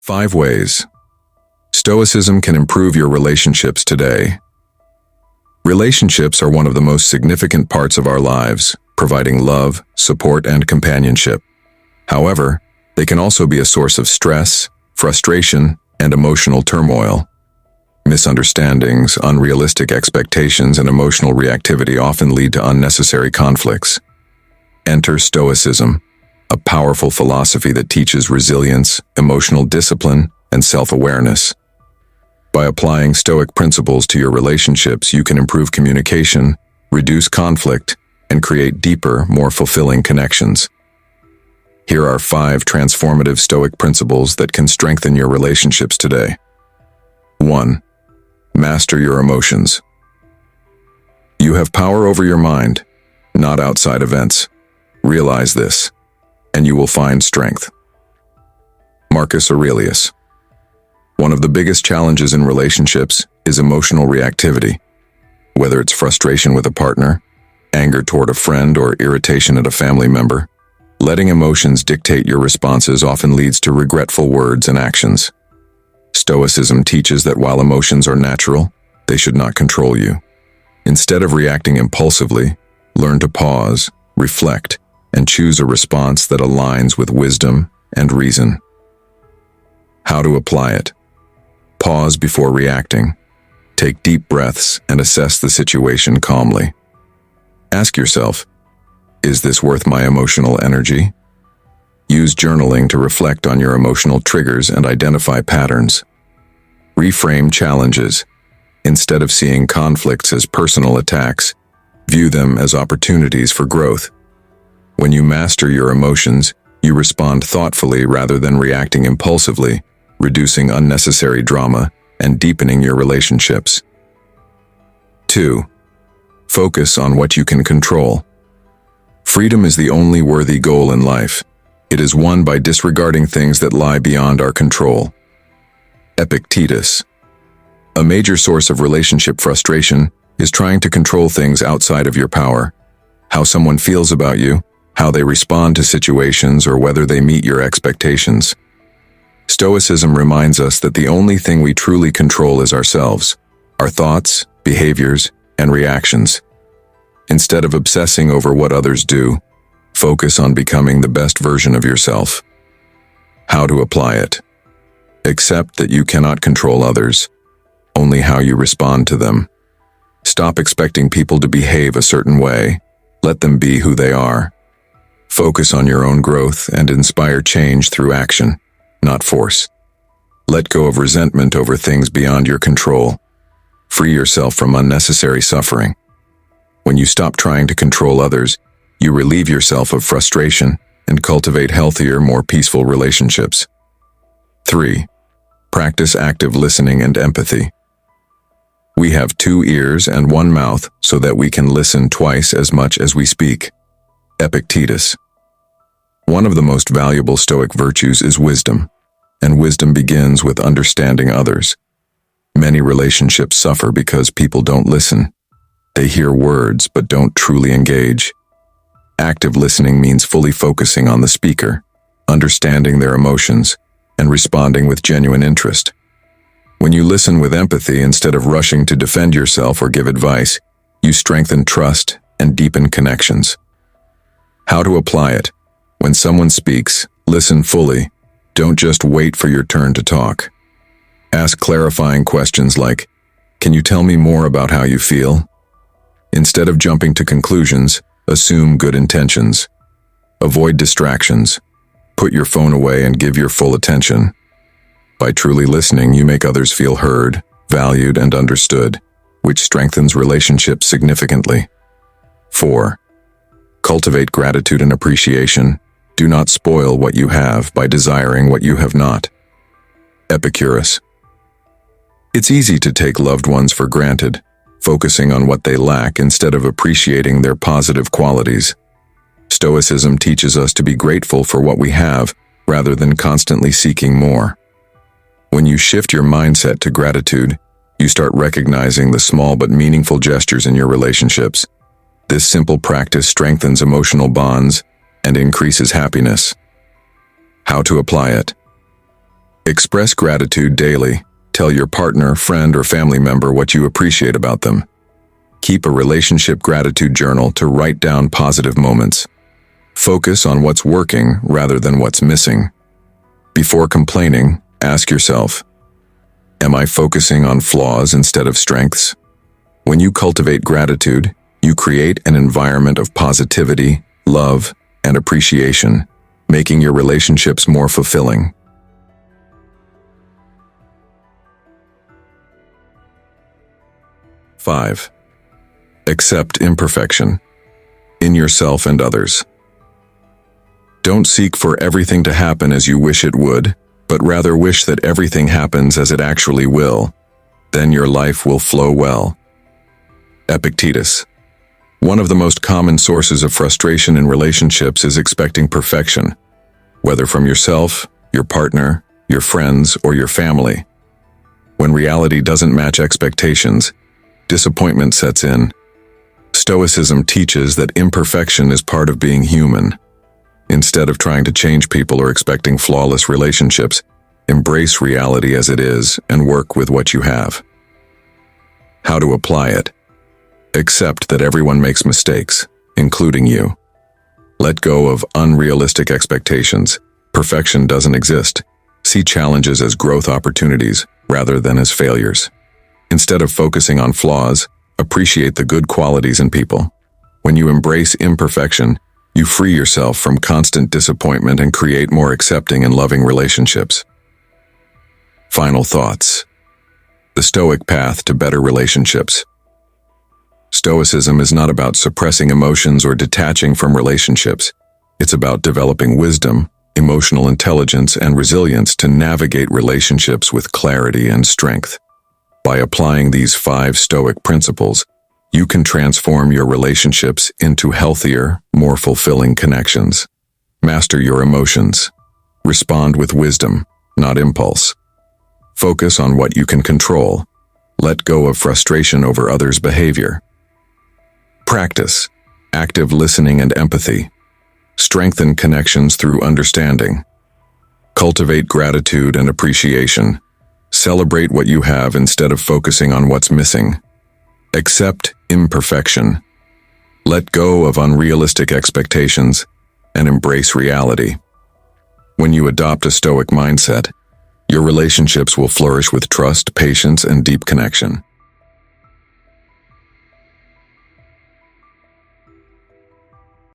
5 ways Stoicism can improve your relationships today. Relationships are one of the most significant parts of our lives, providing love, support, and companionship. However, they can also be a source of stress, frustration, and emotional turmoil. Misunderstandings, unrealistic expectations, and emotional reactivity often lead to unnecessary conflicts. Enter Stoicism, a powerful philosophy that teaches resilience, emotional discipline, and self-awareness. By applying Stoic principles to your relationships, you can improve communication, reduce conflict, and create deeper, more fulfilling connections. Here are 5 transformative Stoic principles that can strengthen your relationships today. 1. Master your emotions. You have power over your mind, not outside events. Realize this, and you will find strength. Marcus Aurelius. One of the biggest challenges in relationships is emotional reactivity. Whether it's frustration with a partner, anger toward a friend, or irritation at a family member, letting emotions dictate your responses often leads to regretful words and actions. Stoicism teaches that while emotions are natural, they should not control you. Instead of reacting impulsively, learn to pause, reflect, and choose a response that aligns with wisdom and reason. How to apply it? Pause before reacting. Take deep breaths and assess the situation calmly. Ask yourself, is this worth my emotional energy? Use journaling to reflect on your emotional triggers and identify patterns. Reframe challenges. Instead of seeing conflicts as personal attacks, view them as opportunities for growth. When you master your emotions, you respond thoughtfully rather than reacting impulsively, reducing unnecessary drama and deepening your relationships. 2. Focus on what you can control. Freedom is the only worthy goal in life. It is won by disregarding things that lie beyond our control. Epictetus. A major source of relationship frustration is trying to control things outside of your power. How someone feels about you, how they respond to situations, or whether they meet your expectations. Stoicism reminds us that the only thing we truly control is ourselves, our thoughts, behaviors, and reactions. Instead of obsessing over what others do, focus on becoming the best version of yourself. How to apply it? Accept that you cannot control others, only how you respond to them. Stop expecting people to behave a certain way. Let them be who they are. Focus on your own growth and inspire change through action, not force. Let go of resentment over things beyond your control. Free yourself from unnecessary suffering. When you stop trying to control others, you relieve yourself of frustration and cultivate healthier, more peaceful relationships. 3. Practice active listening and empathy. We have 2 ears and 1 mouth so that we can listen twice as much as we speak. Epictetus. One of the most valuable Stoic virtues is wisdom, and wisdom begins with understanding others. Many relationships suffer because people don't listen. They hear words but don't truly engage. Active listening means fully focusing on the speaker, understanding their emotions, and responding with genuine interest. When you listen with empathy instead of rushing to defend yourself or give advice, you strengthen trust and deepen connections. How to apply it? When someone speaks, listen fully. Don't just wait for your turn to talk. Ask clarifying questions like, "Can you tell me more about how you feel?" Instead of jumping to conclusions, assume good intentions. Avoid distractions. Put your phone away and give your full attention. By truly listening, you make others feel heard, valued, and understood, which strengthens relationships significantly. 4. Cultivate gratitude and appreciation. Do not spoil what you have by desiring what you have not. Epicurus. It's easy to take loved ones for granted, focusing on what they lack instead of appreciating their positive qualities. Stoicism teaches us to be grateful for what we have rather than constantly seeking more. When you shift your mindset to gratitude, you start recognizing the small but meaningful gestures in your relationships. This simple practice strengthens emotional bonds and increases happiness. How to apply it? Express gratitude daily. Tell your partner, friend, or family member what you appreciate about them. Keep a relationship gratitude journal to write down positive moments. Focus on what's working rather than what's missing. Before complaining, ask yourself, am I focusing on flaws instead of strengths? When you cultivate gratitude, you create an environment of positivity, love, and appreciation, making your relationships more fulfilling. 5. Accept imperfection in yourself and others. Don't seek for everything to happen as you wish it would, but rather wish that everything happens as it actually will. Then your life will flow well. Epictetus. One of the most common sources of frustration in relationships is expecting perfection, whether from yourself, your partner, your friends, or your family. When reality doesn't match expectations, disappointment sets in. Stoicism teaches that imperfection is part of being human. Instead of trying to change people or expecting flawless relationships, embrace reality as it is and work with what you have. How to apply it? Accept that everyone makes mistakes, including you. Let go of unrealistic expectations. Perfection doesn't exist. See challenges as growth opportunities rather than as failures. Instead of focusing on flaws, appreciate the good qualities in people. When you embrace imperfection, you free yourself from constant disappointment and create more accepting and loving relationships. Final thoughts. The Stoic path to better relationships. Stoicism is not about suppressing emotions or detaching from relationships. It's about developing wisdom, emotional intelligence, and resilience to navigate relationships with clarity and strength. By applying these 5 Stoic principles, you can transform your relationships into healthier, more fulfilling connections. Master your emotions. Respond with wisdom, not impulse. Focus on what you can control. Let go of frustration over others' behavior. Practice active listening and empathy. Strengthen connections through understanding. Cultivate gratitude and appreciation. Celebrate what you have instead of focusing on what's missing. Accept imperfection. Let go of unrealistic expectations and embrace reality. When you adopt a Stoic mindset, your relationships will flourish with trust, patience, and deep connection.